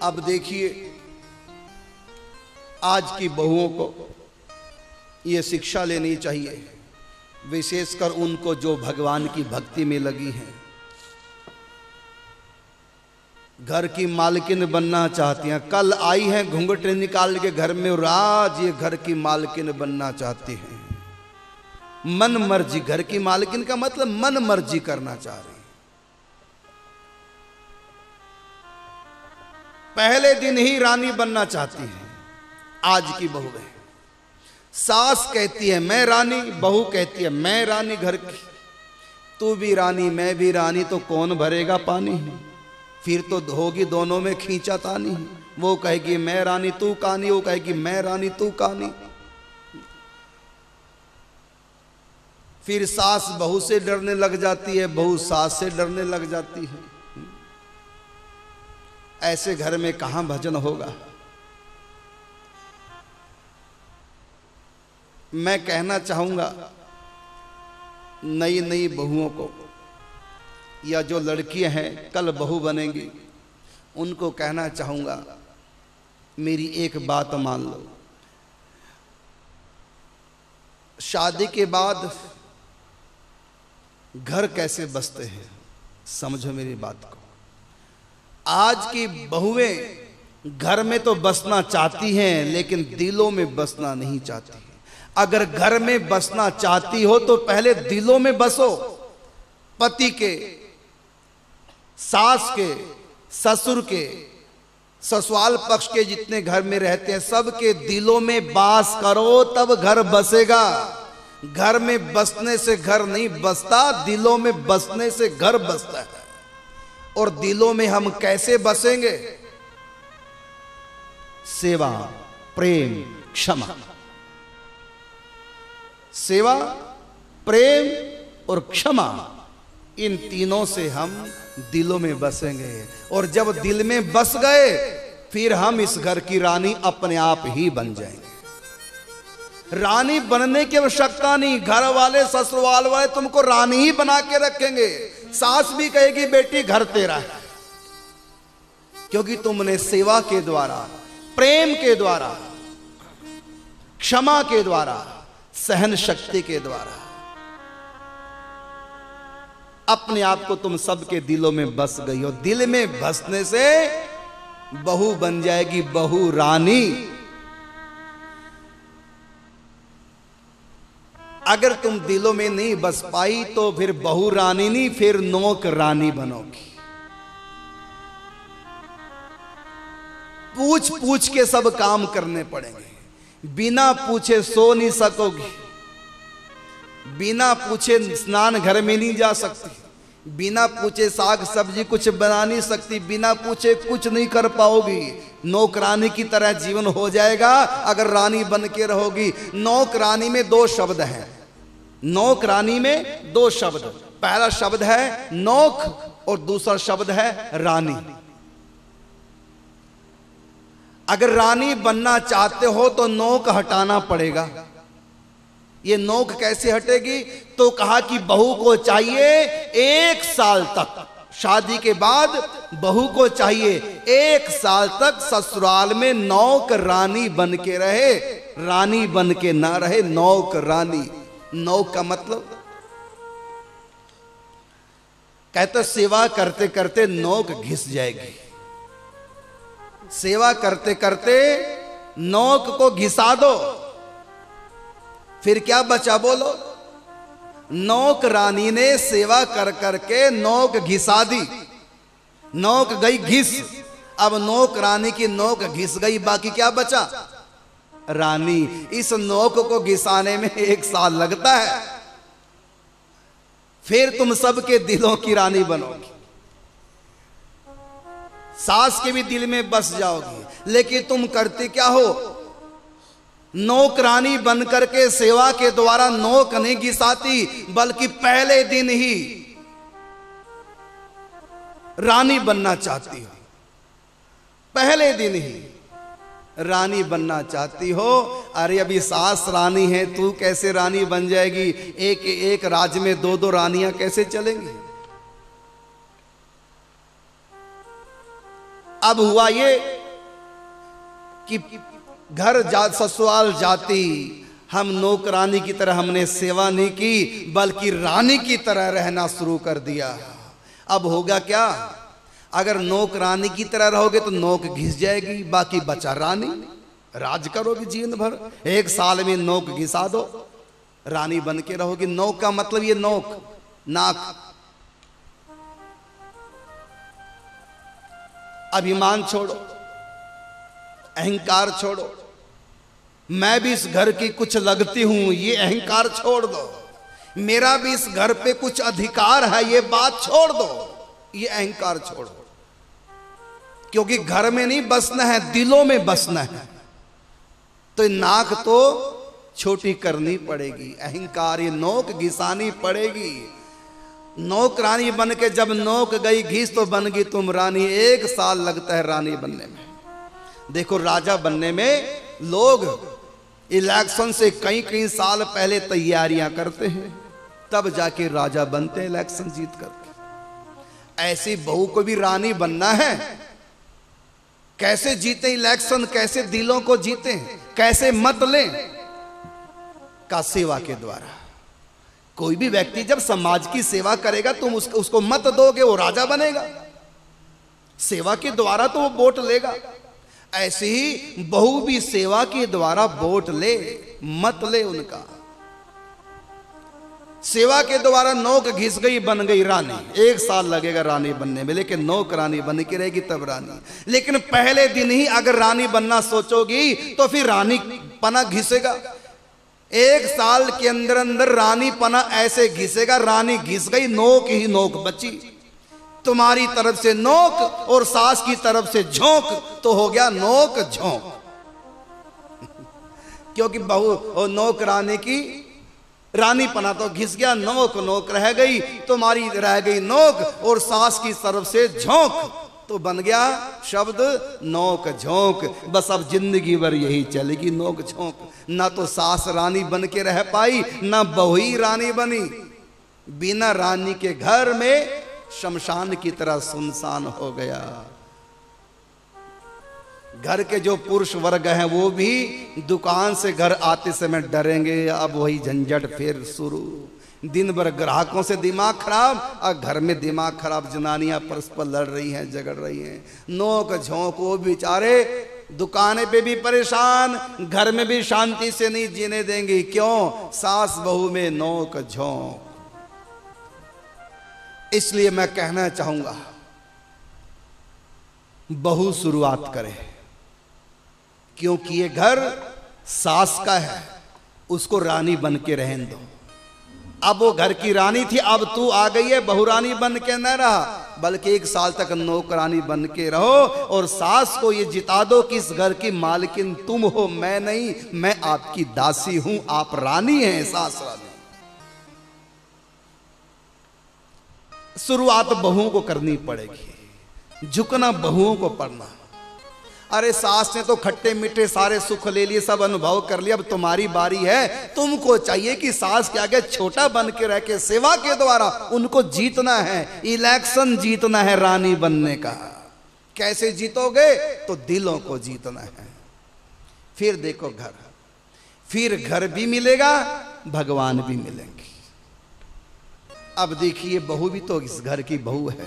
अब देखिए, आज की बहुओं को ये शिक्षा लेनी चाहिए, विशेषकर उनको जो भगवान की भक्ति में लगी हैं। घर की मालकिन बनना चाहती हैं। कल आई हैं घूंघट निकाल के घर में, और आज ये घर की मालकिन बनना चाहती हैं। मन मर्जी, घर की मालकिन का मतलब मन मर्जी करना चाह रही। पहले दिन ही रानी बनना चाहती है आज की बहू है। सास कहती है मैं रानी, बहू कहती है मैं रानी घर की। तू भी रानी मैं भी रानी, तो कौन भरेगा पानी? फिर तो होगी दोनों में खींचातानी। वो कहेगी मैं रानी तू कानी, वो कहेगी मैं रानी तू कानी। फिर सास बहू से डरने लग जाती है, बहू सास से डरने लग जाती है। ऐसे घर में कहां भजन होगा? मैं कहना चाहूंगा नई नई बहुओं को, या जो लड़कियां हैं कल बहू बनेंगी, उनको कहना चाहूंगा मेरी एक बात मान लो। शादी के बाद घर कैसे बसते हैं, समझो मेरी बात को। आज की बहुएं घर में तो बसना चाहती हैं, लेकिन दिलों में बसना नहीं चाहती। अगर घर में बसना चाहती हो तो पहले दिलों में बसो। पति के, सास के, ससुर के, ससुराल पक्ष के जितने घर में रहते हैं सबके दिलों में वास करो, तब घर बसेगा। घर में बसने से घर नहीं बसता, दिलों में बसने से घर बसता है। और दिलों में हम कैसे बसेंगे? सेवा, प्रेम, क्षमा। सेवा, प्रेम और क्षमा, इन तीनों से हम दिलों में बसेंगे। और जब दिल में बस गए, फिर हम इस घर की रानी अपने आप ही बन जाएंगे। रानी बनने की आवश्यकता नहीं, घर वाले ससुराल वाले तुमको रानी ही बना के रखेंगे। सास भी कहेगी बेटी घर तेरा है, क्योंकि तुमने सेवा के द्वारा, प्रेम के द्वारा, क्षमा के द्वारा, सहन शक्ति के द्वारा अपने आप को तुम सबके दिलों में बस गई हो। दिल में बसने से बहू बन जाएगी, बहू रानी। अगर तुम दिलों में नहीं बस पाई तो फिर बहू रानी नहीं, फिर नौक रानी बनोगी। पूछ पूछ के सब काम करने पड़ेंगे, बिना पूछे सो नहीं सकोगी, बिना पूछे स्नान घर में नहीं जा सकती, बिना पूछे साग सब्जी कुछ बना नहीं सकती, बिना पूछे कुछ नहीं कर पाओगी। नौकरानी की तरह जीवन हो जाएगा अगर रानी बन के रहोगी। नौकरानी में दो शब्द हैं, नौकरानी में दो शब्द। पहला शब्द है नौक और दूसरा शब्द है रानी। अगर रानी बनना चाहते हो तो नौक हटाना पड़ेगा। ये नौक कैसे हटेगी? तो कहा कि बहू को चाहिए 1 साल तक, शादी के बाद बहू को चाहिए 1 साल तक ससुराल में नौक रानी बन के रहे, रानी बन के ना रहे, नौक रानी। नौक का मतलब कहते सेवा करते करते नौक घिस जाएगी। सेवा करते करते नौक को घिसा दो, फिर क्या बचा बोलो? नौक रानी ने सेवा कर करके नौक घिसा दी, नौक गई घिस। अब नौक रानी की नौक घिस गई, बाकी क्या बचा? रानी। इस नौक को घिसाने में 1 साल लगता है, फिर तुम सबके दिलों की रानी बनोगी। सास के भी दिल में बस जाओगी। लेकिन तुम करते क्या हो? नौकरानी बन करके सेवा के द्वारा नौक नहीं घिसाती, बल्कि पहले दिन ही रानी बनना चाहती हो। पहले दिन ही रानी बनना चाहती हो। अरे अभी सास रानी है, तू कैसे रानी बन जाएगी? एक एक राज्य में 2-2 रानियां कैसे चलेंगी? अब हुआ ये कि घर ससुराल जाती हम नौकरानी की तरह हमने सेवा नहीं की, बल्कि रानी की तरह रहना शुरू कर दिया। अब होगा क्या, अगर नौकरानी की तरह रहोगे तो नौक घिस जाएगी, बाकी बचा रानी, राज करोगी जीवन भर। 1 साल में नौक घिसा दो, रानी बन के रहोगी। नौक का मतलब ये नौक, नाक। अभिमान छोड़ो, अहंकार छोड़ो, मैं भी इस घर की कुछ लगती हूं, ये अहंकार छोड़ दो। मेरा भी इस घर पे कुछ अधिकार है, ये बात छोड़ दो, ये अहंकार छोड़ो। क्योंकि घर में नहीं बसना है, दिलों में बसना है। तो नाक तो छोटी करनी पड़ेगी, अहंकार ये नोक घिसानी पड़ेगी। नौकरानी बन के जब नोक गई घिस तो बन गई तुम रानी। 1 साल लगता है रानी बनने में। देखो राजा बनने में लोग इलेक्शन से कई साल पहले तैयारियां करते हैं, तब जाके राजा बनते हैं इलेक्शन जीत करके। ऐसी बहू को भी रानी बनना है। कैसे जीते इलेक्शन, कैसे दिलों को जीते, कैसे मत लें, का सेवा के द्वारा। कोई भी व्यक्ति जब समाज की सेवा करेगा तुम उसको मत दोगे, वो राजा बनेगा। सेवा के द्वारा तो वो वोट लेगा। ऐसे ही बहू भी सेवा के द्वारा वोट ले, मत ले उनका। सेवा के द्वारा नौक घिस गई, बन गई रानी। 1 साल लगेगा रानी बनने में, लेकिन नौक रानी बन के रहेगी तब रानी। लेकिन पहले दिन ही अगर रानी बनना सोचोगी तो फिर रानी पना घिसेगा। 1 साल के अंदर अंदर रानी पना ऐसे घिसेगा, रानी घिस गई, नोक ही नोक बची। तुम्हारी तरफ से नोक और सास की तरफ से झोंक, तो हो गया नोक झोंक। क्योंकि बहू नोक रानी की रानी पना तो घिस गया, नोक नोक रह गई, तुम्हारी रह गई नोक और सास की तरफ से झोंक, तो बन गया शब्द नोक झोंक। बस अब जिंदगी भर यही चलेगी, नोक झोंक। ना तो सास रानी बन के रह पाई, ना बहू ही रानी बनी। बिना रानी के घर में शमशान की तरह सुनसान हो गया। घर के जो पुरुष वर्ग हैं वो भी दुकान से घर आते समय डरेंगे। अब वही झंझट फिर शुरू। दिन भर ग्राहकों से दिमाग खराब और घर में दिमाग खराब। जनानियां परस्पर लड़ रही हैं, झगड़ रही हैं, नोक झोंक। वो बेचारे दुकाने पे भी परेशान, घर में भी शांति से नहीं जीने देंगे। क्यों? सास बहू में नोक झोंक। इसलिए मैं कहना चाहूंगा, बहू शुरुआत करे, क्योंकि ये घर सास का है, उसको रानी बन के रहने दो। अब वो घर की रानी थी, अब तू आ गई है, बहू रानी बन के न रहा, बल्कि 1 साल तक नौकरानी बन के रहो। और सास को ये जिता दो कि इस घर की मालकिन तुम हो, मैं नहीं, मैं आपकी दासी हूं, आप रानी हैं, सास रानी। शुरुआत बहुओं को करनी पड़ेगी, झुकना बहुओं को पड़ना। अरे सास ने तो खट्टे मीठे सारे सुख ले लिए, सब अनुभव कर लिया, अब तुम्हारी बारी है। तुमको चाहिए कि सास के आगे छोटा बन के रह के सेवा के द्वारा उनको जीतना है, इलेक्शन जीतना है रानी बनने का। कैसे जीतोगे? तो दिलों को जीतना है। फिर देखो घर, फिर घर भी मिलेगा, भगवान भी मिलेंगे। अब देखिए बहू भी तो इस घर की बहू है।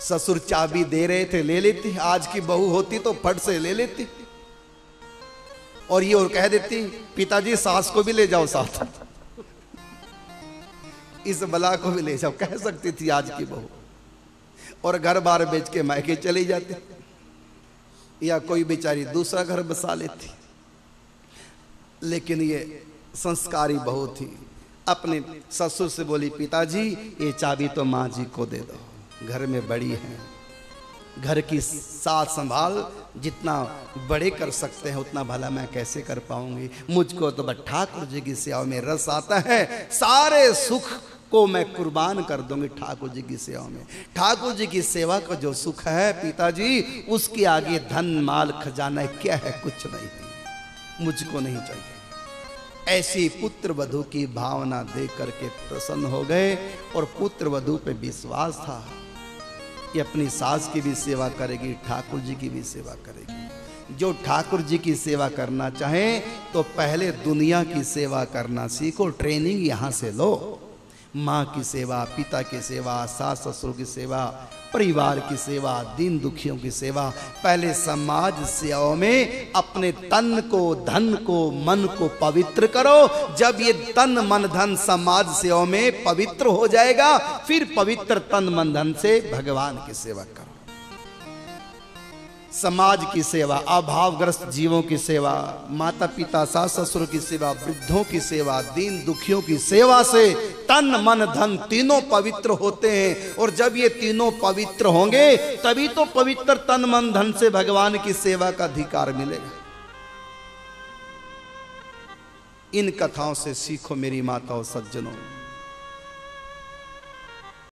ससुर चाबी दे रहे थे, ले लेती। आज की बहू होती तो फट से ले लेती, और ये और कह देती पिताजी सास को भी ले जाओ साथ, इस बला को भी ले जाओ, कह सकती थी आज की बहू। और घर बार बेच के मायके चली जाती, या कोई बेचारी दूसरा घर बसा लेती। लेकिन ये संस्कारी बहू थी, अपने ससुर से बोली पिताजी ये चाबी तो माँ जी को दे दो, घर में बड़ी है, घर की साथ संभाल जितना बड़े कर सकते हैं उतना भला मैं कैसे कर पाऊंगी। मुझको तो बस ठाकुर जी की सेवा में रस आता है, सारे सुख को मैं कुर्बान कर दूंगी ठाकुर जी की सेवा में। ठाकुर जी की सेवा का जो सुख है पिताजी, उसके आगे धन माल खजाना क्या है? कुछ नहीं, मुझको नहीं चाहिए। ऐसी पुत्र वधू की भावना देख करके प्रसन्न हो गए, और पुत्र वधू पे विश्वास था। ये अपनी सास की भी सेवा करेगी, ठाकुर जी की भी सेवा करेगी। जो ठाकुर जी की सेवा करना चाहे तो पहले दुनिया की सेवा करना सीखो, ट्रेनिंग यहाँ से लो। माँ की सेवा, पिता की सेवा, सास ससुर की सेवा, परिवार की सेवा, दीन दुखियों की सेवा। पहले समाज सेवा में अपने तन को, धन को, मन को पवित्र करो। जब ये तन मन धन समाज सेवा में पवित्र हो जाएगा, फिर पवित्र तन मन धन से भगवान की सेवा करो। समाज की सेवा, अभावग्रस्त जीवों की सेवा, माता पिता सास ससुर की सेवा, वृद्धों की सेवा, दीन दुखियों की सेवा से तन मन धन तीनों पवित्र होते हैं। और जब ये तीनों पवित्र होंगे तभी तो पवित्र तन मन धन से भगवान की सेवा का अधिकार मिलेगा। इन कथाओं से सीखो मेरी माताओं सज्जनों।